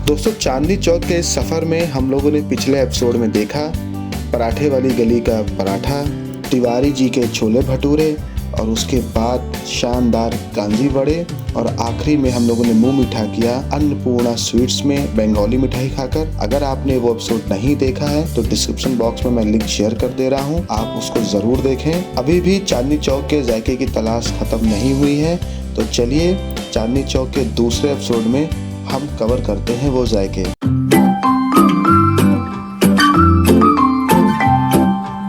दोस्तों, चांदनी चौक के इस सफ़र में हम लोगों ने पिछले एपिसोड में देखा पराठे वाली गली का पराठा, तिवारी जी के छोले भटूरे और उसके बाद शानदार कांजी वड़े और आखिरी में हम लोगों ने मुंह मीठा किया अन्नपूर्णा स्वीट्स में बंगाली मिठाई खाकर। अगर आपने वो एपिसोड नहीं देखा है तो डिस्क्रिप्शन बॉक्स में मैं लिंक शेयर कर दे रहा हूँ, आप उसको ज़रूर देखें। अभी भी चांदनी चौक के जायके की तलाश खत्म नहीं हुई है, तो चलिए चांदनी चौक के दूसरे एपिसोड में हम कवर करते हैं वो जायके।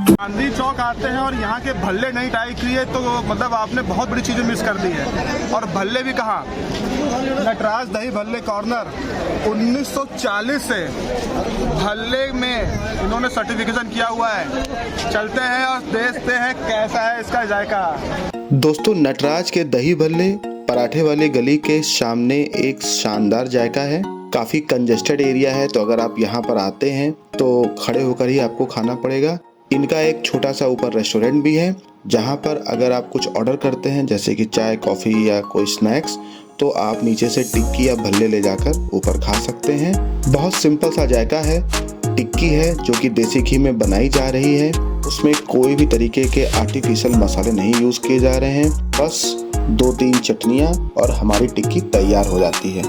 चांदनी चौक आते हैं और यहाँ के भल्ले नहीं ट्राई किए तो मतलब आपने बहुत बड़ी चीज़ें मिस कर दी है। और भल्ले भी कहाँ, नटराज दही भल्ले कॉर्नर 1940 से भल्ले में इन्होंने सर्टिफिकेशन किया हुआ है। चलते हैं और देखते हैं कैसा है इसका जायका। दोस्तों, नटराज के दही भल्ले पराठे वाली गली के सामने एक शानदार जायका है। काफ़ी कंजेस्टेड एरिया है, तो अगर आप यहाँ पर आते हैं तो खड़े होकर ही आपको खाना पड़ेगा। इनका एक छोटा सा ऊपर रेस्टोरेंट भी है, जहाँ पर अगर आप कुछ ऑर्डर करते हैं जैसे कि चाय कॉफ़ी या कोई स्नैक्स, तो आप नीचे से टिक्की या भल्ले ले जाकर ऊपर खा सकते हैं। बहुत सिंपल सा जायका है। टिक्की है जो कि देसी घी में बनाई जा रही है, उसमें कोई भी तरीके के आर्टिफिशियल मसाले नहीं यूज़ किए जा रहे हैं। बस 2-3 चटनियाँ और हमारी टिक्की तैयार हो जाती है।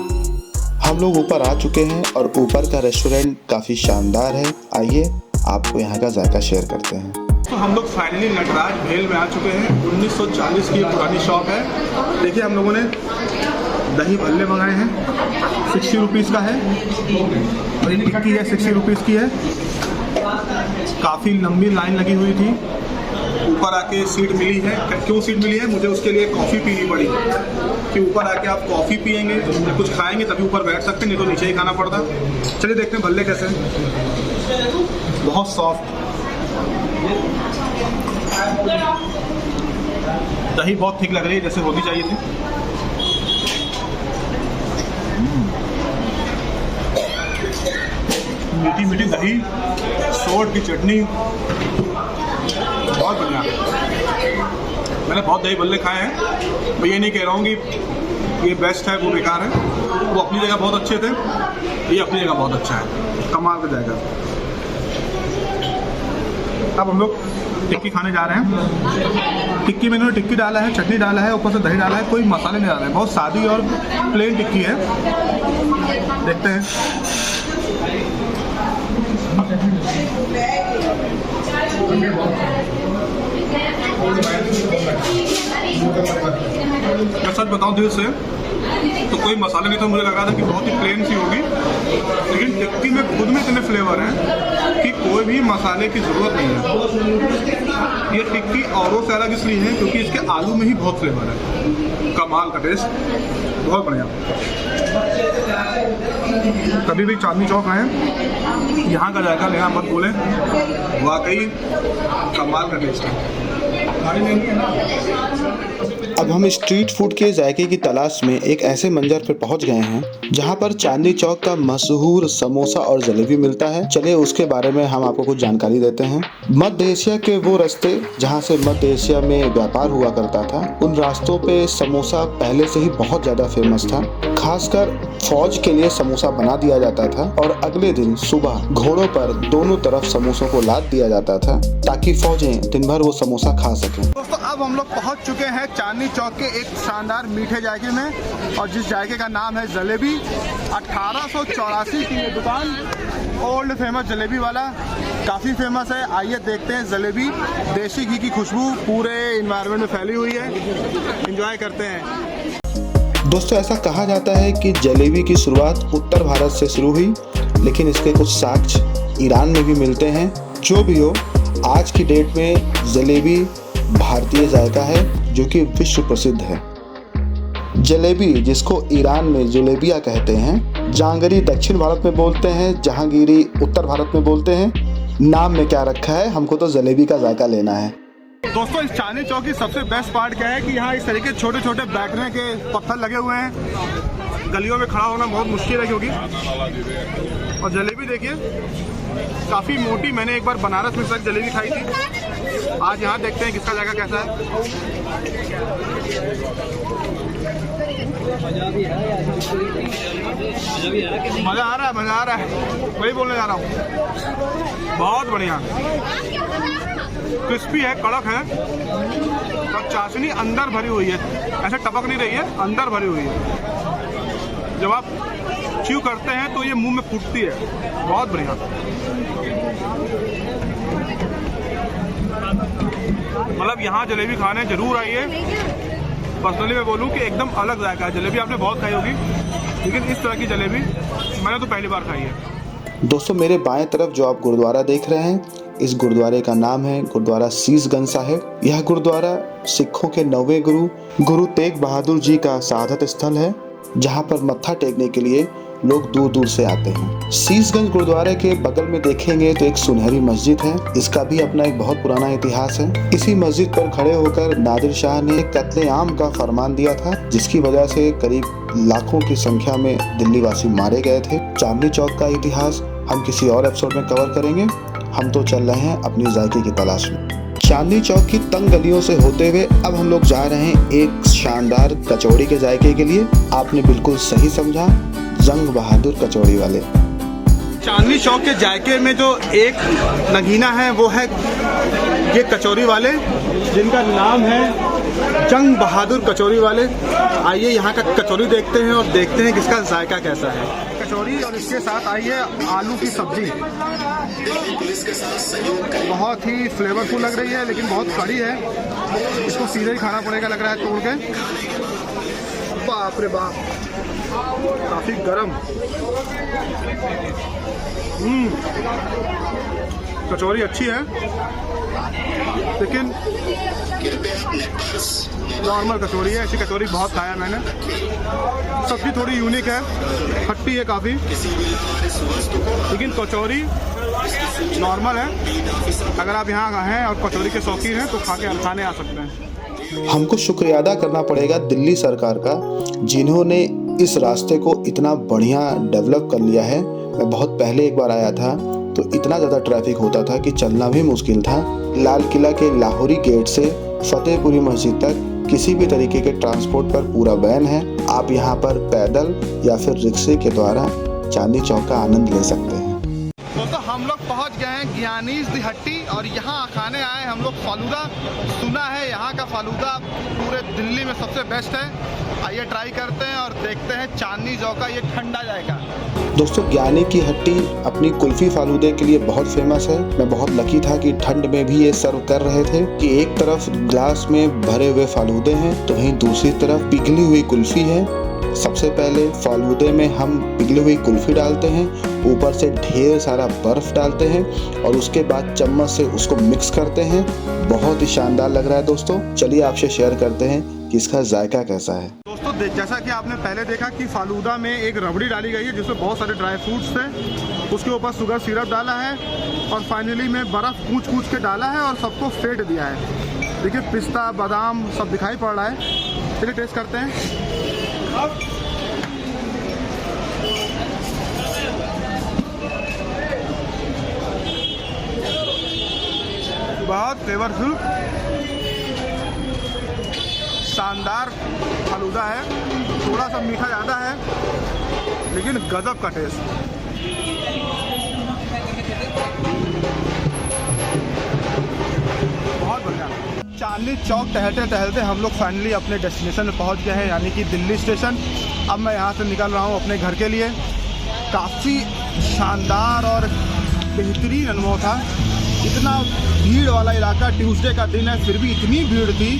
हम लोग ऊपर आ चुके हैं और ऊपर का रेस्टोरेंट काफ़ी शानदार है। आइए आपको यहाँ का जायका शेयर करते हैं। तो हम लोग फाइनली नटराज भेल में आ चुके हैं। 1940 की पुरानी शॉप है। देखिए हम लोगों ने दही भल्ले मंगाए हैं, 60 रुपीज़ का है और ये टिक्की है 60 रुपीज़ की है। काफ़ी लंबी लाइन लगी हुई थी। ऊपर आके सीट मिली है। क्यों सीट मिली है? मुझे उसके लिए कॉफ़ी पीनी पड़ी कि ऊपर आके आप कॉफ़ी पियेंगे, कुछ खाएंगे तभी ऊपर बैठ सकते, नहीं तो नीचे ही खाना पड़ता। चलिए देखते हैं भल्ले कैसे हैं। बहुत सॉफ्ट, दही बहुत थिक लग रही है, जैसे होनी चाहिए थी। मीठी मीठी दही, सोट की चटनी, बहुत बढ़िया। मैंने बहुत दही भल्ले खाए हैं, मैं ये नहीं कह रहा हूँ कि ये बेस्ट है वो बेकार है। वो अपनी जगह बहुत अच्छे थे, ये अपनी जगह बहुत अच्छा है, कमाल का जाएगा। अब हम लोग टिक्की खाने जा रहे हैं। टिक्की में इन्होंने टिक्की डाला है, चटनी डाला है, ऊपर से दही डाला है, कोई मसाले नहीं डाले हैं। बहुत सादी और प्लेन टिक्की है। देखते हैं। मैं सच बताऊं दिल से तो कोई मसाले नहीं था, मुझे लगा था कि बहुत ही प्लेन सी होगी, लेकिन टिक्की में खुद में इतने फ्लेवर हैं कि कोई भी मसाले की ज़रूरत नहीं है। ये टिक्की औरों से अलग इसलिए है क्योंकि इसके आलू में ही बहुत फ्लेवर है। कमाल का टेस्ट, बहुत बढ़िया। कभी भी चांदनी चौक आए, यहाँ का जायका लेना मत भूलें, वाकई कमाल का टेस्ट है। अब हम स्ट्रीट फूड के जायके की तलाश में एक ऐसे मंजर पर पहुंच गए हैं जहां पर चांदनी चौक का मशहूर समोसा और जलेबी मिलता है। चलिए उसके बारे में हम आपको कुछ जानकारी देते हैं। मध्य एशिया के वो रास्ते जहां से मध्य एशिया में व्यापार हुआ करता था, उन रास्तों पे समोसा पहले से ही बहुत ज्यादा फेमस था। खासकर फौज के लिए समोसा बना दिया जाता था और अगले दिन सुबह घोड़ों पर दोनों तरफ समोसों को लाद दिया जाता था ताकि फौजें दिन भर वो समोसा खा सकें। दोस्तों, अब हम लोग पहुंच चुके हैं चांदनी चौक के एक शानदार मीठे जायके में, और जिस जायके का नाम है जलेबी। 1884 की ये दुकान, ओल्ड फेमस जलेबी वाला, काफ़ी फेमस है। आइए देखते हैं जलेबी। देसी घी की खुशबू पूरे इन्वायरमेंट में फैली हुई है, एंजॉय करते हैं। दोस्तों, ऐसा कहा जाता है कि जलेबी की शुरुआत उत्तर भारत से शुरू हुई, लेकिन इसके कुछ साक्ष्य ईरान में भी मिलते हैं। जो भी हो, आज की डेट में जलेबी भारतीय जायका है जो कि विश्व प्रसिद्ध है। जलेबी, जिसको ईरान में जुलेबिया कहते हैं, जांगरी दक्षिण भारत में बोलते हैं, जहांगीरी उत्तर भारत में बोलते हैं। नाम में क्या रखा है, हमको तो जलेबी का जायका लेना है। दोस्तों, इस चांदनी चौक की सबसे बेस्ट पार्ट क्या है कि यहाँ इस तरीके छोटे छोटे बैठने के पत्थर लगे हुए हैं। गलियों में खड़ा होना बहुत मुश्किल है क्योंकि। और जलेबी देखिए काफ़ी मोटी, मैंने एक बार बनारस में सर जलेबी खाई थी। आज यहाँ देखते हैं किसका जाएगा कैसा है। मज़ा आ रहा है, मज़ा आ रहा है, वही बोलने जा रहा हूँ। बहुत बढ़िया, क्रिस्पी है, कड़क है और चाशनी अंदर भरी हुई है, ऐसे टपक नहीं रही है, अंदर भरी हुई है। जब आप च्यू करते हैं तो ये मुंह में फूटती है। बहुत बढ़िया। मतलब यहाँ जलेबी खाने जरूर आइए। पर्सनली मैं बोलूँ कि एकदम अलग जायका है। जलेबी आपने बहुत खाई होगी, लेकिन इस तरह की जलेबी मैंने तो पहली बार खाई है। दोस्तों मेरे बाएं तरफ जो आप गुरुद्वारा देख रहे हैं, इस गुरुद्वारे का नाम है गुरुद्वारा शीशगंज साहिब। यह गुरुद्वारा सिखों के 9वें गुरु तेग बहादुर जी का शहादत स्थल है, जहां पर मत्था टेकने के लिए लोग दूर दूर से आते हैं। शीशगंज गुरुद्वारे के बगल में देखेंगे तो एक सुनहरी मस्जिद है। इसका भी अपना एक बहुत पुराना इतिहास है। इसी मस्जिद पर खड़े होकर नादिर शाह ने कत्ले-आम का फरमान दिया था, जिसकी वजह से करीब लाखों की संख्या में दिल्ली वासी मारे गए थे। चांदनी चौक का इतिहास हम किसी और एपिसोड में कवर करेंगे। हम तो चल रहे हैं अपनी जायके की तलाश में। चांदनी चौक की तंग गलियों से होते हुए अब हम लोग जा रहे हैं एक शानदार कचौड़ी के जायके के लिए। आपने बिल्कुल सही समझा, जंग बहादुर कचौड़ी वाले। चांदनी चौक के जायके में जो एक नगीना है वो है ये कचौरी वाले, जिनका नाम है जंग बहादुर कचौरी वाले। आइए यहाँ का कचौरी देखते हैं और देखते हैं किसका जायका कैसा है। कचौरी और इसके साथ आइए आलू की सब्जी, बहुत ही फ्लेवरफुल लग रही है लेकिन बहुत कड़ी है। इसको सीधे ही खाना पड़ेगा लग रहा है तोड़ के। बाप रे बाप, काफी गरम। कचौरी अच्छी है लेकिन नॉर्मल कचौरी है। ऐसी कचौरी बहुत खाया मैंने। सब्जी थोड़ी यूनिक है, खट्टी है काफ़ी, लेकिन कचौरी नॉर्मल है। अगर आप यहाँ हैं और कचौरी के शौकीन हैं तो खाने आ सकते हैं। हमको शुक्रिया अदा करना पड़ेगा दिल्ली सरकार का, जिन्होंने इस रास्ते को इतना बढ़िया डेवलप कर लिया है। मैं बहुत पहले एक बार आया था तो इतना ज़्यादा ट्रैफिक होता था कि चलना भी मुश्किल था। लाल किला के लाहौरी गेट से फतेहपुरी मस्जिद तक किसी भी तरीके के ट्रांसपोर्ट पर पूरा बैन है। आप यहाँ पर पैदल या फिर रिक्शे के द्वारा चांदनी चौक का आनंद ले सकते हैं। दोस्तों हम लोग पहुँच गए हैं ज्ञानीज दी हट्टी और यहाँ खाने आए हम लोग फालूदा। सुना है यहाँ का फालूदा पूरे दिल्ली में सबसे बेस्ट है। आइए ट्राई करते हैं और देखते हैं चांदनी चौक का ये ठंडा जाएगा। दोस्तों ज्ञानी की हट्टी अपनी कुल्फी फालूदे के लिए बहुत फेमस है। मैं बहुत लकी था कि ठंड में भी ये सर्व कर रहे थे कि एक तरफ ग्लास में भरे हुए फालूदे हैं तो वहीं दूसरी तरफ पिघली हुई कुल्फी है। सबसे पहले फालूदे में हम पिघली हुई कुल्फी डालते हैं, ऊपर से ढेर सारा बर्फ डालते हैं और उसके बाद चम्मच से उसको मिक्स करते हैं। बहुत ही शानदार लग रहा है दोस्तों। चलिए आपसे शेयर करते हैं कि इसका जायका कैसा है। दोस्तों जैसा कि आपने पहले देखा कि फालूदा में एक रबड़ी डाली गई है जिसमें बहुत सारे ड्राई फ्रूट्स थे, उसके ऊपर शुगर सिरप डाला है और फाइनली में बर्फ़ कूच के डाला है और सबको फेंट दिया है। देखिए पिस्ता बादाम सब दिखाई पड़ रहा है। चलिए टेस्ट करते हैं। बहुत फ्लेवरफुल शानदार फालूदा है। थोड़ा सा मीठा ज़्यादा है लेकिन गजब का टेस्ट। बहुत बढ़िया। चांदनी चौक टहलते टहलते हम लोग फाइनली अपने डेस्टिनेशन में पहुंच गए हैं, यानी कि दिल्ली स्टेशन। अब मैं यहाँ से निकल रहा हूँ अपने घर के लिए। काफ़ी शानदार और बेहतरीन अनुभव था। इतना भीड़ वाला इलाका, ट्यूसडे का दिन है फिर भी इतनी भीड़ थी।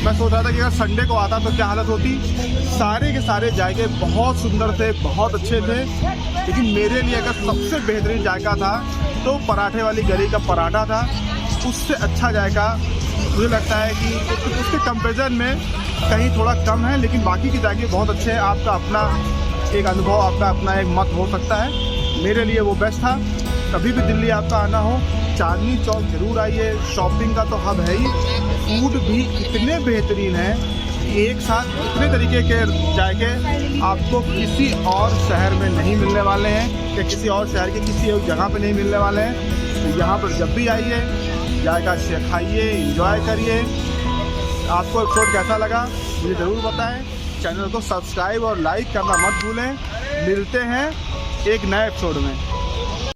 मैं सोच रहा था कि अगर संडे को आता तो क्या हालत होती। सारे के सारे जायके बहुत सुंदर थे, बहुत अच्छे थे, लेकिन मेरे लिए अगर सबसे बेहतरीन जायका था तो पराठे वाली गली का पराठा था। उससे अच्छा जायका मुझे लगता है कि उसके कंपेरिजन में कहीं थोड़ा कम है, लेकिन बाकी के जायके बहुत अच्छे हैं। आपका अपना एक अनुभव, आपका अपना एक मत हो सकता है। मेरे लिए वो बेस्ट था। कभी भी दिल्ली आपका आना हो, चांदनी चौक जरूर आइए। शॉपिंग का तो हब है ही, फूड भी इतने बेहतरीन है एक साथ इतने तरीके के जायके आपको किसी और शहर में नहीं मिलने वाले हैं, या किसी और शहर के किसी एक जगह पे नहीं मिलने वाले हैं। तो यहाँ पर जब भी आइए, जायका खाइए, एंजॉय करिए। आपको एपिसोड कैसा लगा मुझे ज़रूर बताएं। चैनल को सब्सक्राइब और लाइक करना मत भूलें। मिलते हैं एक नए एपिसोड में।